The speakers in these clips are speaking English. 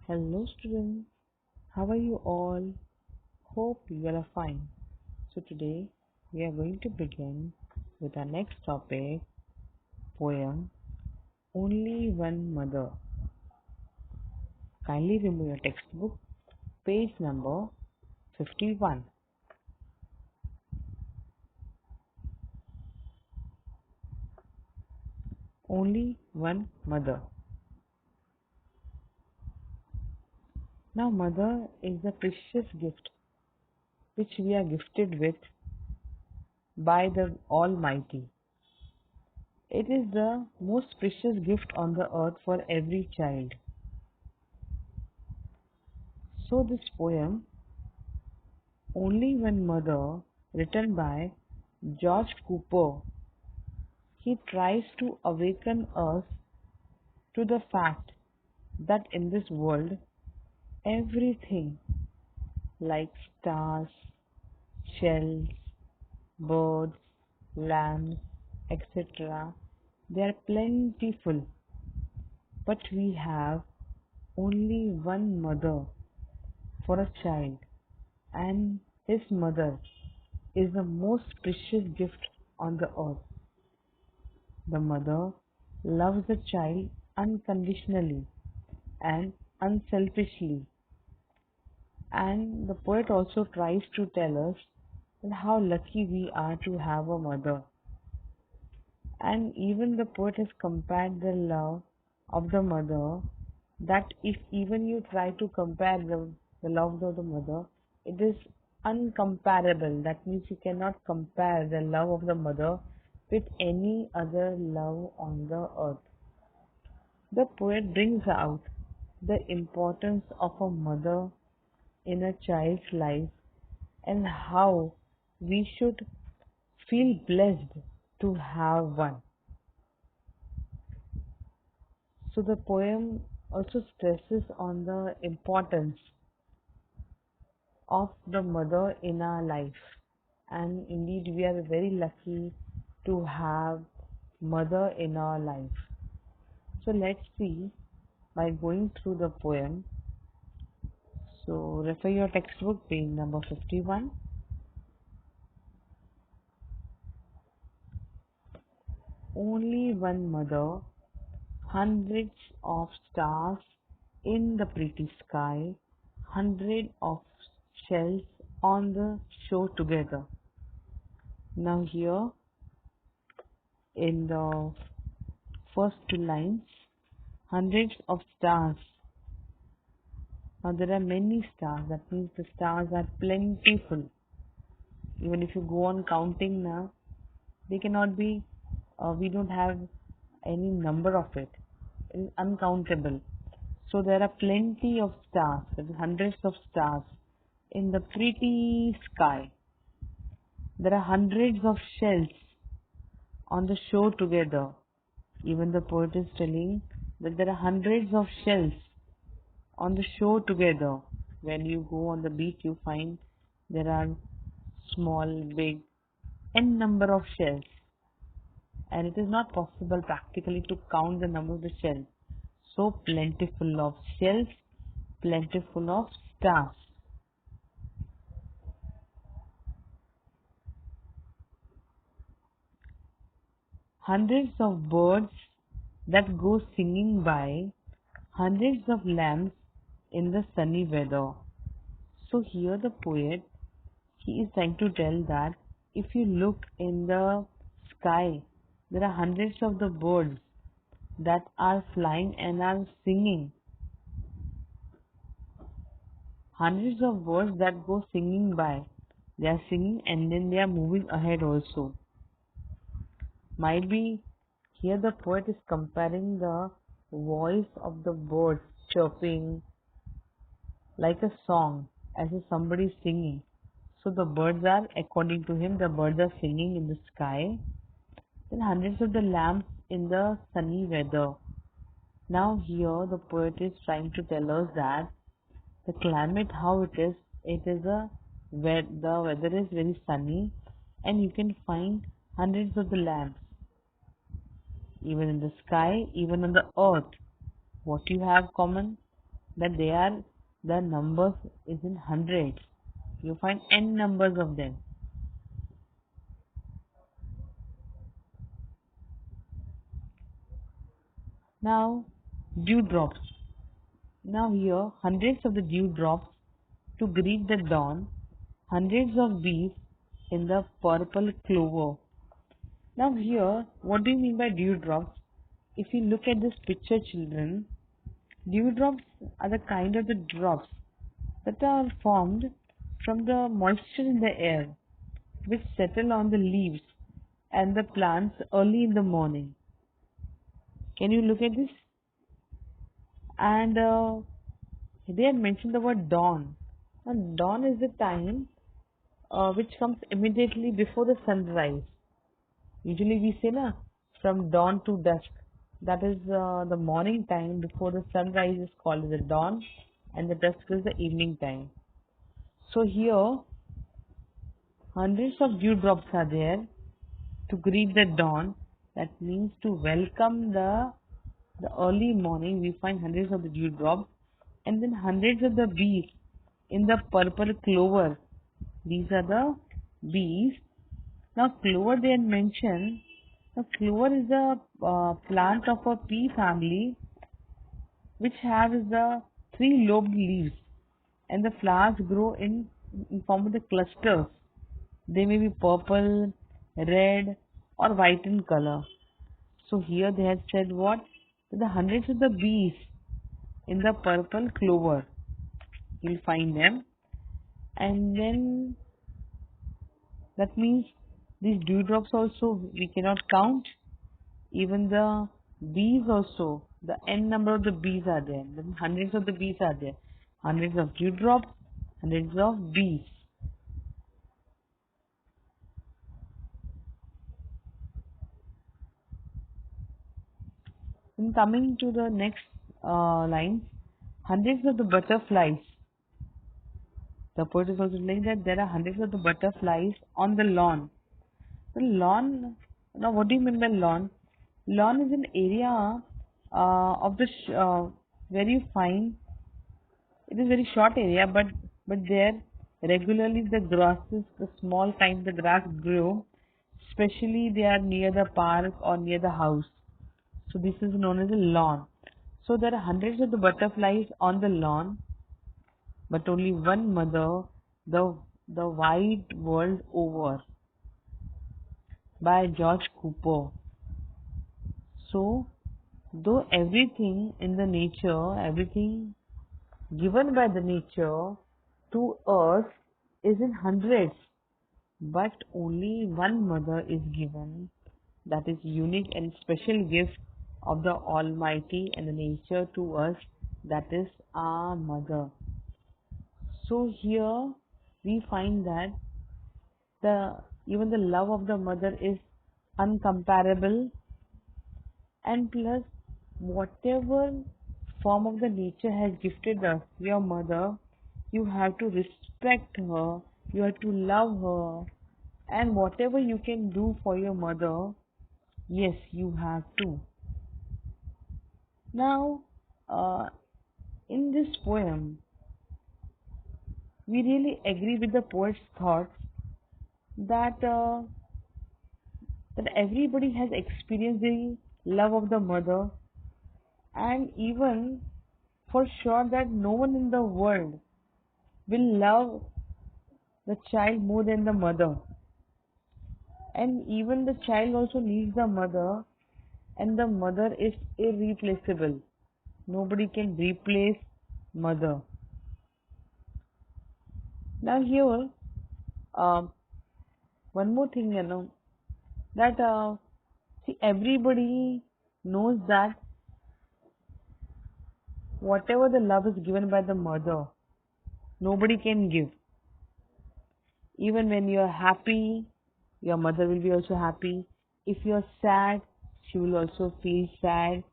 Hello students, how are you all? Hope you all are fine. So today we are going to begin with our next topic, poem Only One Mother. Kindly remove your textbook, page number 51. Only One Mother. Now mother is the precious gift which we are gifted with by the Almighty. It is the most precious gift on the earth for every child. So this poem, Only One Mother, written by George Cooper, he tries to awaken us to the fact that in this world, everything like stars, shells, birds, lambs, etc., they are plentiful, but we have only one mother for a child, and his mother is the most precious gift on the earth. The mother loves the child unconditionally and unselfishly, and the poet also tries to tell us that how lucky we are to have a mother. And even the poet has compared the love of the mother, that if even you try to compare the love of the mother, it is uncomparable. That means you cannot compare the love of the mother with any other love on the earth. The poet brings out the importance of a mother in a child's life and how we should feel blessed to have one. So the poem also stresses on the importance of the mother in our life, and indeed we are very lucky to have mother in our life. So let's see by going through the poem. So refer your textbook, page number 51. Only one mother, hundreds of stars in the pretty sky, hundreds of shells on the shore together. Now here in the first two lines, hundreds of stars. Now there are many stars, that means the stars are plentiful. Even if you go on counting now, they cannot be, we don't have any number of it. It is uncountable. So there are plenty of stars, that is hundreds of stars in the pretty sky. There are hundreds of shells on the shore together. Even the poet is telling that there are hundreds of shells on the shore together. When you go on the beach, you find there are small, big, n number of shells. And it is not possible practically to count the number of the shells. So plentiful of shells, plentiful of stars. Hundreds of birds that go singing by, hundreds of lamps in the sunny weather. So here the poet, he is trying to tell that if you look in the sky, there are hundreds of the birds that are flying and are singing. Hundreds of birds that go singing by. They are singing and then they are moving ahead also. Might be here the poet is comparing the voice of the birds chirping like a song as if somebody is singing. So the birds are, according to him, the birds are singing in the sky. Then hundreds of the lamps in the sunny weather. Now here the poet is trying to tell us that the climate, how it is a where the weather is very sunny and you can find hundreds of the lamps. Even in the sky, even on the earth. What you have common? that they are, the numbers is in hundreds. You find n numbers of them. Now, dewdrops. Now here, hundreds of the dewdrops to greet the dawn, hundreds of bees in the purple clover. Now here, what do you mean by dewdrops? If you look at this picture, children, dewdrops are the kind of the drops that are formed from the moisture in the air, which settle on the leaves and the plants early in the morning. Can you look at this? And they had mentioned the word dawn. And dawn is the time which comes immediately before the sunrise. Usually we say na, from dawn to dusk. That is the morning time before the sunrise is called as the dawn, and the dusk is the evening time. So here, hundreds of dewdrops are there to greet the dawn. That means to welcome the early morning. We find hundreds of the dewdrops, and then hundreds of the bees in the purple clover. These are the bees. Now clover they had mentioned. Now clover is a plant of a pea family which has the three lobed leaves, and the flowers grow in form of the clusters. They may be purple, red or white in color. So here they had said what? The hundreds of the bees in the purple clover. You'll find them. And then that means these dewdrops also we cannot count. Even the bees also, the n number of the bees are there. Then hundreds of the bees are there. Hundreds of dewdrops, hundreds of bees. Then coming to the next lines, hundreds of the butterflies. The poet is also saying that there are hundreds of the butterflies on the lawn. The lawn, now what do you mean by lawn? Lawn is an area of the where you find, it is very short area, but there regularly the grasses, the small kind the grass grow, especially they are near the park or near the house. So this is known as a lawn. So there are hundreds of the butterflies on the lawn, but only one mother, the wide world over, by George Cooper. So though everything in the nature, everything given by the nature to us is in hundreds, but only one mother is given, that is unique and special gift of the Almighty and the nature to us, that is our mother. So here we find that even the love of the mother is uncomparable, and plus whatever form of the nature has gifted us, your mother, you have to respect her, you have to love her, and whatever you can do for your mother, yes, you have to. Now, in this poem, we really agree with the poet's thoughts that that everybody has experienced the love of the mother, and even for sure that no one in the world will love the child more than the mother, and even the child also needs the mother, and the mother is irreplaceable. Nobody can replace mother. Now here, uh, one more thing, that see, everybody knows that whatever the love is given by the mother, nobody can give. Even when you are happy, your mother will be also happy. If you are sad, she will also feel sad.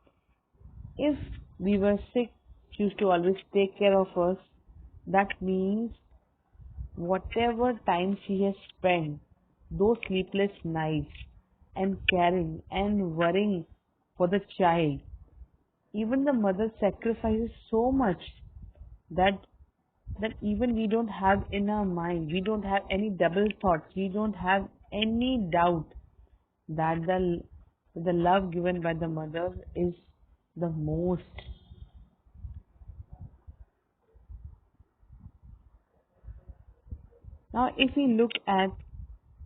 If we were sick, she used to always take care of us. That means whatever time she has spent, those sleepless nights, and caring and worrying for the child, even the mother sacrifices so much that even we don't have in our mind, we don't have any double thoughts, we don't have any doubt that the love given by the mother is the most. Now if we look at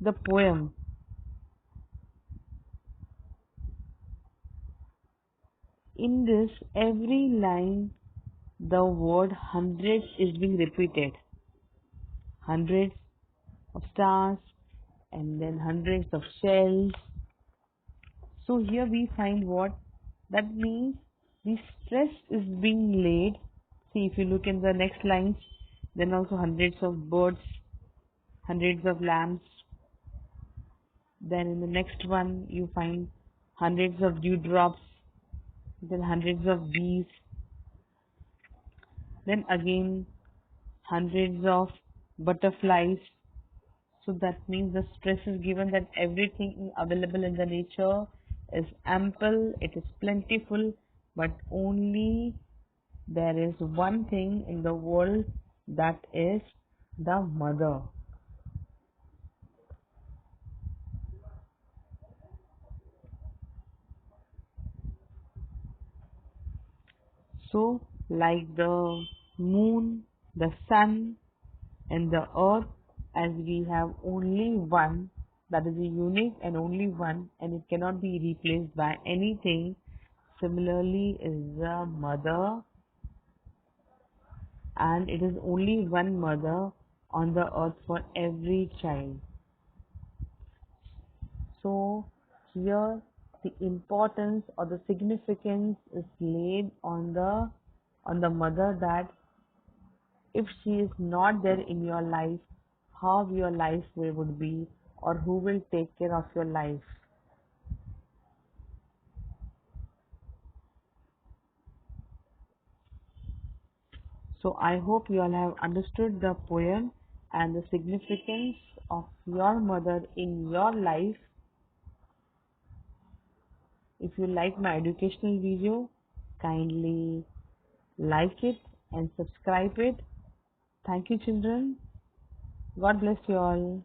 the poem, in this every line the word hundreds is being repeated. Hundreds of stars and then hundreds of shells. So here we find what that means. The stress is being laid. See, if you look in the next lines, then also hundreds of birds, hundreds of lambs. Then in the next one you find hundreds of dewdrops, then hundreds of bees, then again hundreds of butterflies. So that means the stress is given that everything available in the nature is ample, it is plentiful, but only there is one thing in the world, that is the mother. So, like the moon, the sun, and the earth, as we have only one, that is a unique and only one, and it cannot be replaced by anything. Similarly, is the mother, and it is only one mother on the earth for every child. So, here the importance or the significance is laid on the mother, that if she is not there in your life, how your life would be, or who will take care of your life. So I hope you all have understood the poem and the significance of your mother in your life. If you like my educational video, kindly like it and subscribe it. Thank you, children. God bless you all.